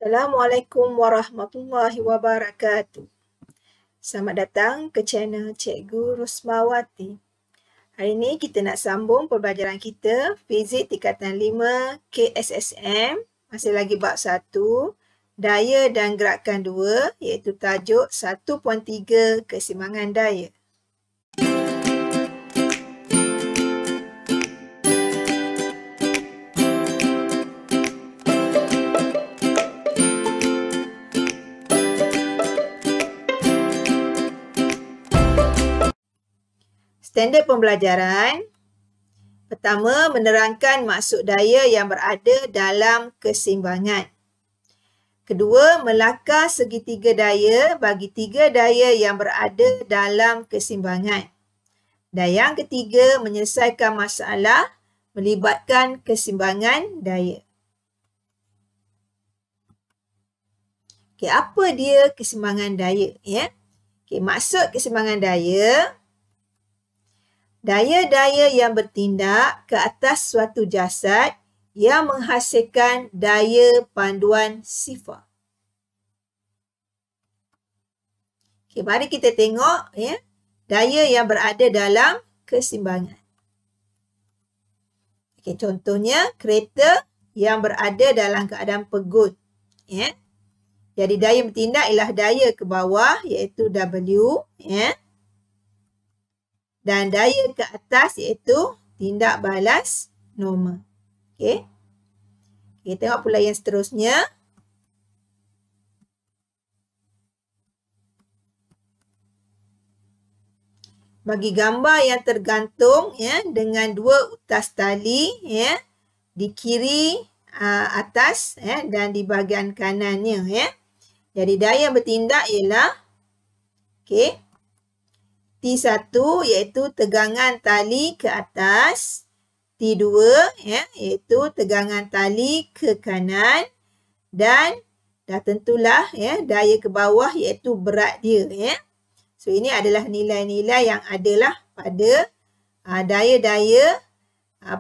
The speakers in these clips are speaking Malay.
Assalamualaikum warahmatullahi wabarakatuh. Selamat datang ke channel Cikgu Rusmawati. Hari ini kita nak sambung pembelajaran kita Fizik tingkatan 5 KSSM. Masih lagi bab 1, daya dan gerakan 2, iaitu tajuk 1.3 keseimbangan daya. Standard pembelajaran. Pertama, menerangkan maksud daya yang berada dalam keseimbangan. Kedua, melakar segitiga daya bagi tiga daya yang berada dalam keseimbangan. Dan yang ketiga, menyelesaikan masalah melibatkan keseimbangan daya. Okey, apa dia keseimbangan daya? Ya? Okey, maksud keseimbangan daya, daya-daya yang bertindak ke atas suatu jasad yang menghasilkan daya panduan sifar. Okey, mari kita tengok ya, daya yang berada dalam keseimbangan. Okey, contohnya kereta yang berada dalam keadaan pegun. Ya. Jadi daya bertindak ialah daya ke bawah iaitu W. Ya. Dan daya ke atas iaitu tindak balas normal. Okey. Kita tengok pula yang seterusnya. Bagi gambar yang tergantung ya dengan dua utas tali ya di kiri atas ya dan di bahagian kanannya ya. Jadi daya yang bertindak ialah okey, T1 iaitu tegangan tali ke atas, T2 ya iaitu tegangan tali ke kanan, dan dah tentulah ya daya ke bawah iaitu berat dia ya. So ini adalah nilai-nilai yang adalah pada daya-daya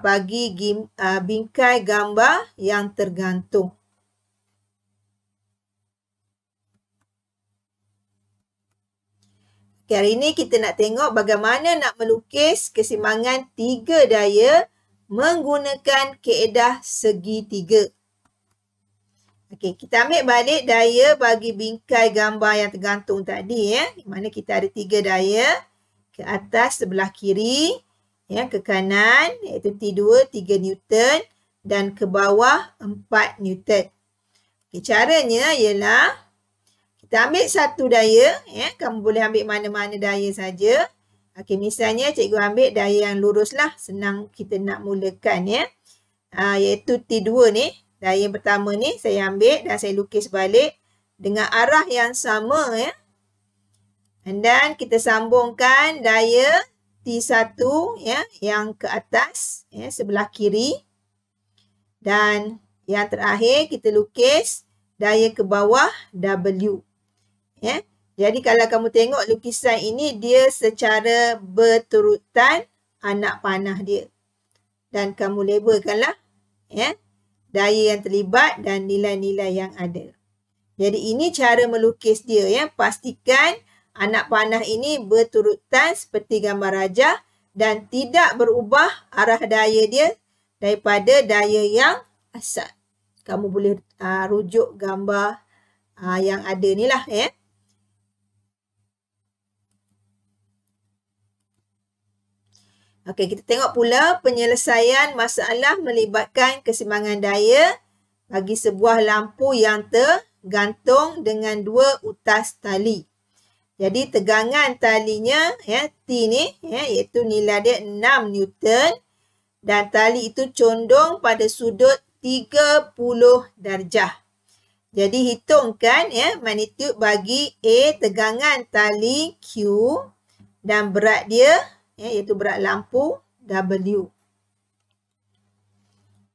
bagi bingkai gambar yang tergantung. Okay, hari ini kita nak tengok bagaimana nak melukis keseimbangan tiga daya menggunakan kaedah segitiga. Okey, kita ambil balik daya bagi bingkai gambar yang tergantung tadi ya. Di mana kita ada tiga daya ke atas sebelah kiri, ya, ke kanan iaitu T2 3 Newton dan ke bawah 4 Newton. Okey, caranya ialah kita ambil satu daya, ya, kamu boleh ambil mana-mana daya saja. Okey, misalnya cikgu ambil daya yang lurus lah, senang kita nak mulakan ya. Iaitu T2 ni, daya yang pertama ni saya ambil dan saya lukis balik dengan arah yang sama ya. And then kita sambungkan daya T1 ya yang ke atas ya sebelah kiri. Dan yang terakhir kita lukis daya ke bawah W. Ya. Jadi kalau kamu tengok lukisan ini dia secara berturutan anak panah dia. Dan kamu labelkanlah ya daya yang terlibat dan nilai-nilai yang ada. Jadi ini cara melukis dia ya. Pastikan anak panah ini berturutan seperti gambar rajah dan tidak berubah arah daya dia daripada daya yang asal. Kamu boleh rujuk gambar yang ada ni lah ya. Okey, kita tengok pula penyelesaian masalah melibatkan keseimbangan daya bagi sebuah lampu yang tergantung dengan dua utas tali. Jadi tegangan talinya ya T ni ya iaitu nilai dia 6 Newton dan tali itu condong pada sudut 30 darjah. Jadi hitungkan ya magnitud bagi A tegangan tali Q dan berat dia ya, iaitu berat lampu W.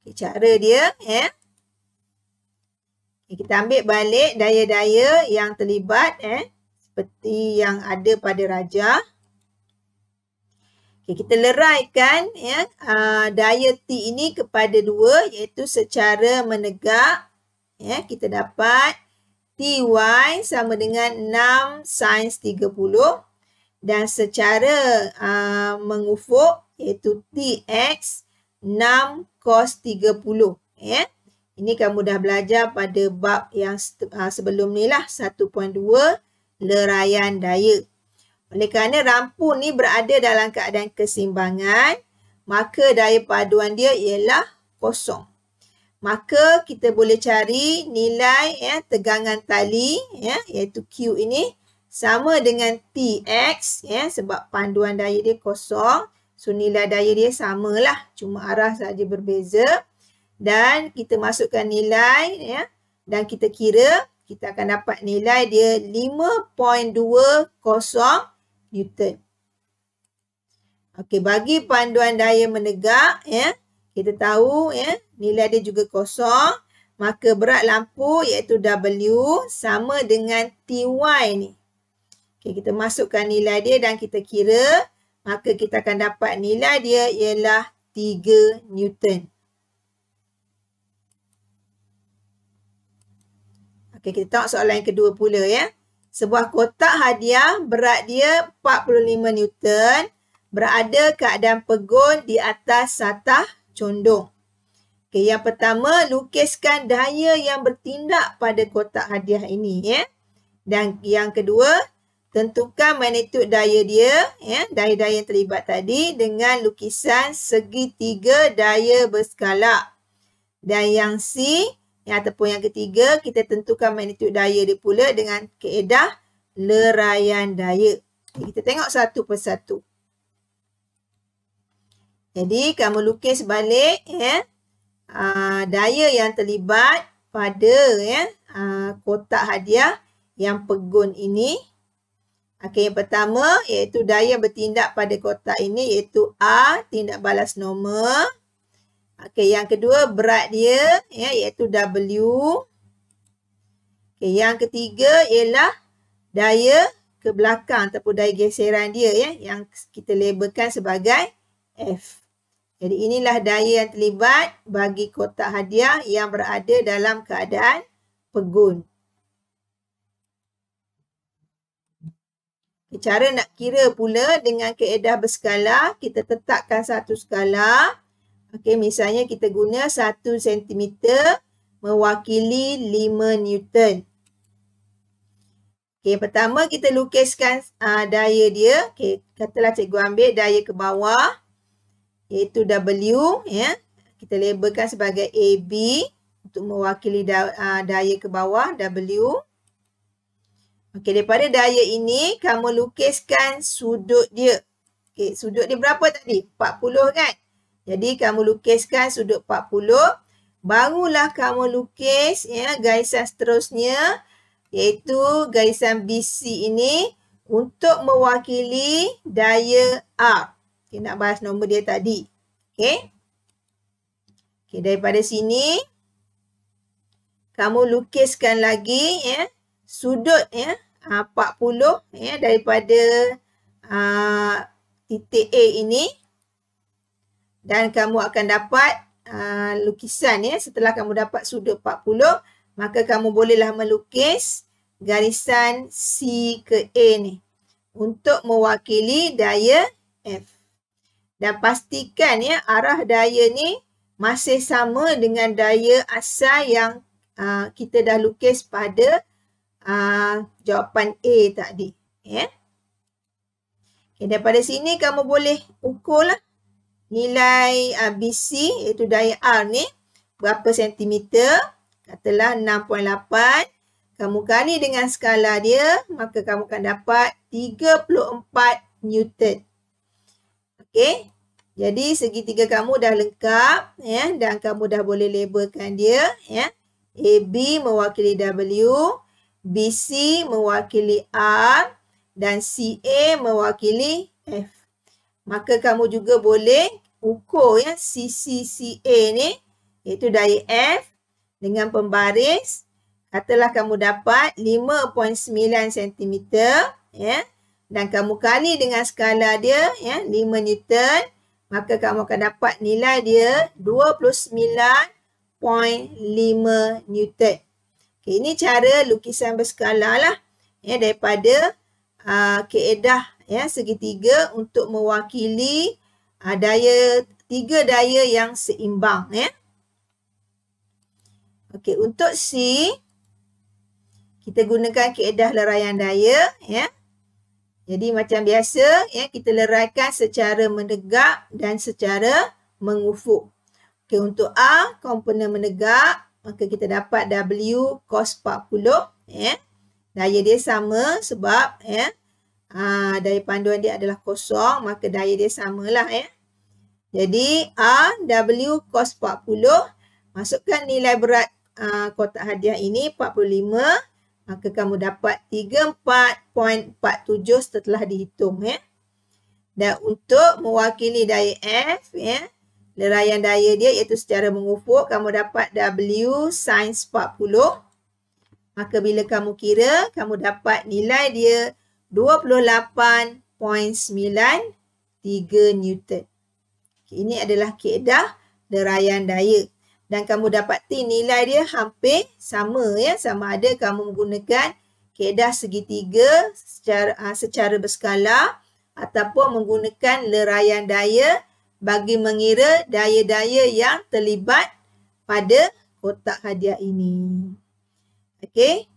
Okay, cara dia ya. Okay, kita ambil balik daya-daya yang terlibat seperti yang ada pada rajah. Okay, kita leraikan ya daya T ini kepada 2 iaitu secara menegak ya, kita dapat Ty sama dengan 6 sin 30 dan secara mengufuk iaitu Tx 6 cos 30 ya. Ini kamu dah belajar pada bab yang sebelum ni lah 1.2 leraian daya. Oleh kerana rampung ni berada dalam keadaan keseimbangan, maka daya paduan dia ialah kosong. Maka kita boleh cari nilai ya, tegangan tali ya, iaitu Q ini sama dengan Tx ya, sebab panduan daya dia kosong. So nilai daya dia samalah, cuma arah saja berbeza. Dan kita masukkan nilai ya, dan kita kira, kita akan dapat nilai dia 5.20 Newton. Okey, bagi panduan daya menegak ya, kita tahu ya, nilai dia juga kosong, maka berat lampu iaitu W sama dengan Ty ni. Okey, kita masukkan nilai dia dan kita kira, maka kita akan dapat nilai dia ialah 3 Newton. Okey, kita tengok soalan yang kedua pula ya. Sebuah kotak hadiah berat dia 45 Newton berada keadaan pegun di atas satah condong. Okey, yang pertama lukiskan daya yang bertindak pada kotak hadiah ini ya. Dan yang kedua tentukan magnitud daya dia ya, daya-daya yang terlibat tadi dengan lukisan segitiga daya berskala. Dan yang C ataupun yang ketiga, kita tentukan magnitud daya dia pula dengan kaedah leraian daya. Kita tengok satu persatu. Jadi, kamu lukis balik ya, daya yang terlibat pada ya, kotak hadiah yang pegun ini. Okey, yang pertama iaitu daya bertindak pada kotak ini iaitu A, tindak balas normal. Okey, yang kedua berat dia ya, iaitu W. Okey, yang ketiga ialah daya ke belakang ataupun daya geseran dia ya, yang kita labelkan sebagai F. Jadi inilah daya yang terlibat bagi kotak hadiah yang berada dalam keadaan pegun. Cara nak kira pula dengan kaedah berskala, kita tetapkan satu skala. Okey, misalnya kita guna 1 cm mewakili 5 Newton. Okey, pertama kita lukiskan daya dia. Okey, katalah cikgu ambil daya ke bawah iaitu W ya. Kita labelkan sebagai AB untuk mewakili daya ke bawah W. Okey, daripada daya ini kamu lukiskan sudut dia. Okey, sudut dia berapa tadi? 40 kan? Jadi kamu lukiskan sudut 40, barulah kamu lukis ya garisan seterusnya iaitu garisan BC ini untuk mewakili daya R. Okay, nak bahas nombor dia tadi. Okey. Okey, daripada sini kamu lukiskan lagi ya sudut ya 40 ya daripada titik A ini. Dan kamu akan dapat lukisan ya. Setelah kamu dapat sudut 40, maka kamu bolehlah melukis garisan C ke A ni untuk mewakili daya F. Dan pastikan ya arah daya ni masih sama dengan daya asal yang kita dah lukis pada jawapan A tadi ya. Okay, daripada sini kamu boleh ukurlah nilai BC iaitu daya R ni berapa sentimeter, katalah 6.8, kamu kali dengan skala dia, maka kamu akan dapat 34 Newton. Okey, jadi segitiga kamu dah lengkap ya, dan kamu dah boleh labelkan dia ya. AB mewakili W, BC mewakili R dan CA mewakili F. Maka kamu juga boleh ukur ya CCCA ni iaitu daya F dengan pembaris. Katalah kamu dapat 5.9 cm ya, dan kamu kali dengan skala dia ya 5 Newton, maka kamu akan dapat nilai dia 29.5 Newton. Okay, ini cara lukisan berskala lah ya, daripada kaedah ya, segitiga untuk mewakili tiga daya yang seimbang ya. Okey, untuk C kita gunakan kaedah leraian daya ya. Jadi macam biasa ya, kita leraikan secara menegak dan secara mengufuk. Okey, untuk A komponen menegak, maka kita dapat W cos 40 ya. Daya dia sama sebab ya, daya panduan dia adalah kosong, maka daya dia samalah ya. Jadi A W cos 40, masukkan nilai berat kotak hadiah ini 45, maka kamu dapat 34.47 setelah dihitung ya. Dan untuk mewakili daya F ya, leraian daya dia iaitu secara mengufuk, kamu dapat W sin 40. Maka bila kamu kira, kamu dapat nilai dia 28.93 Newton. Ini adalah kaedah leraian daya. Dan kamu dapati nilai dia hampir sama ya, sama ada kamu menggunakan kaedah segitiga secara berskala ataupun menggunakan leraian daya bagi mengira daya-daya yang terlibat pada kotak hadiah ini. Okey.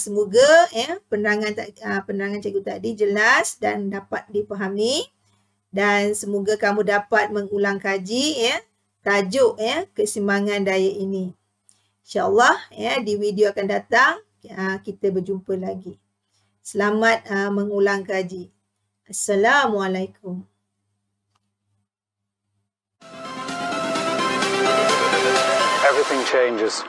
Semoga ya penerangan cikgu tadi jelas dan dapat dipahami, dan semoga kamu dapat mengulang kaji ya tajuk ya keseimbangan daya ini. InsyaAllah ya di video akan datang kita berjumpa lagi. Selamat mengulang kaji. Assalamualaikum. Everything changes.